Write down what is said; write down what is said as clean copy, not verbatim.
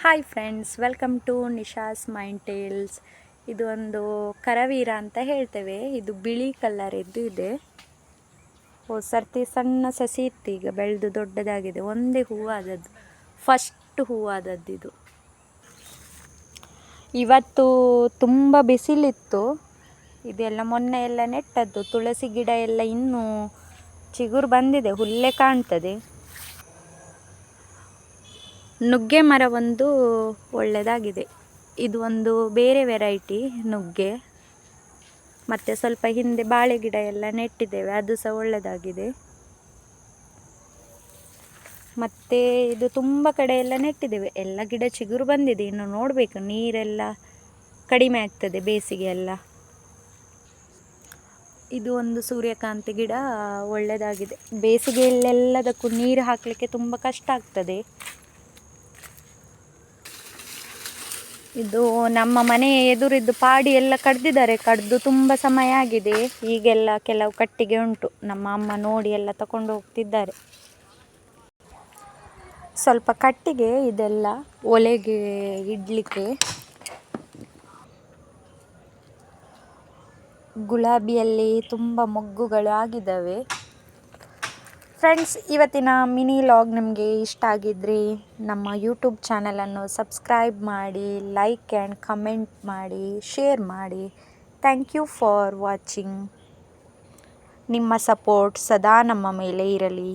Hi friends, welcome to Nisha's Mind Tales. ಇದು ಒಂದು ಕರವೀರ ಅಂತ ಹೇಳ್ತೇವೆ. ಇದು ಬಿಳಿ ಕಲರ್ ಇದೆ. ಸರ್ತಿ ಸಣ್ಣ ಸಸಿ ಇತ್ತು, ಈಗ ಬೆಳೆದು ದೊಡ್ಡದಾಗಿದೆ. ಒಂದೇ ಹೂವಾದದ್ದು, ಫಸ್ಟ್ ಹೂವಾದದ್ದು ಇದು. ಇವತ್ತು ತುಂಬ ಬಿಸಿಲಿತ್ತು. ಇದೆಲ್ಲ ಮೊನ್ನೆ ಎಲ್ಲ ನೆಟ್ಟದ್ದು ತುಳಸಿ ಗಿಡ ಎಲ್ಲ ಇನ್ನೂ ಚಿಗುರು ಬಂದಿದೆ, ಹುಲ್ಲೆ ಕಾಣ್ತದೆ. ನುಗ್ಗೆ ಮರ ಒಂದು ಒಳ್ಳೆಯದಾಗಿದೆ. ಇದು ಒಂದು ಬೇರೆ ವೆರೈಟಿ ನುಗ್ಗೆ. ಮತ್ತು ಸ್ವಲ್ಪ ಹಿಂದೆ ಬಾಳೆ ಗಿಡ ಎಲ್ಲ ನೆಟ್ಟಿದ್ದೇವೆ, ಅದು ಸಹ ಒಳ್ಳೆಯದಾಗಿದೆ. ಮತ್ತು ಇದು ತುಂಬ ಕಡೆ ಎಲ್ಲ ನೆಟ್ಟಿದ್ದೇವೆ, ಎಲ್ಲ ಗಿಡ ಚಿಗುರು ಬಂದಿದೆ. ಇನ್ನು ನೋಡಬೇಕು, ನೀರೆಲ್ಲ ಕಡಿಮೆ ಆಗ್ತದೆ ಬೇಸಿಗೆ ಎಲ್ಲ. ಇದು ಒಂದು ಸೂರ್ಯಕಾಂತಿ ಗಿಡ ಒಳ್ಳೆಯದಾಗಿದೆ. ಬೇಸಿಗೆಯಲ್ಲೆಲ್ಲದಕ್ಕೂ ನೀರು ಹಾಕಲಿಕ್ಕೆ ತುಂಬ ಕಷ್ಟ ಆಗ್ತದೆ. ಇದು ನಮ್ಮ ಮನೆ ಎದುರಿದ್ದು ಪಾಡಿ ಎಲ್ಲ ಕಡ್ದು ತುಂಬ ಸಮಯ ಆಗಿದೆ. ಈಗೆಲ್ಲ ಕೆಲವು ಕಟ್ಟಿಗೆ ಉಂಟು, ನಮ್ಮ ಅಮ್ಮ ನೋಡಿ ಎಲ್ಲ ತಗೊಂಡು ಹೋಗ್ತಿದ್ದಾರೆ. ಸ್ವಲ್ಪ ಕಟ್ಟಿಗೆ ಇದೆಲ್ಲ ಒಲೆಗೆ ಇಡಲಿಕ್ಕೆ. ಗುಲಾಬಿಯಲ್ಲಿ ತುಂಬ ಮೊಗ್ಗುಗಳು ಆಗಿದ್ದಾವೆ. ಫ್ರೆಂಡ್ಸ್, ಇವತ್ತಿನ ಮಿನಿ ಲಾಗ್ ನಿಮಗೆ ಇಷ್ಟ ಆಗಿದ್ದರೆ ನಮ್ಮ ಯೂಟ್ಯೂಬ್ ಚಾನಲನ್ನು ಸಬ್ಸ್ಕ್ರೈಬ್ ಮಾಡಿ, ಲೈಕ್ ಆ್ಯಂಡ್ ಕಮೆಂಟ್ ಮಾಡಿ, ಶೇರ್ ಮಾಡಿ. Thank you for watching. ನಿಮ್ಮ ಸಪೋರ್ಟ್ ಸದಾ ನಮ್ಮ ಮೇಲೆ ಇರಲಿ.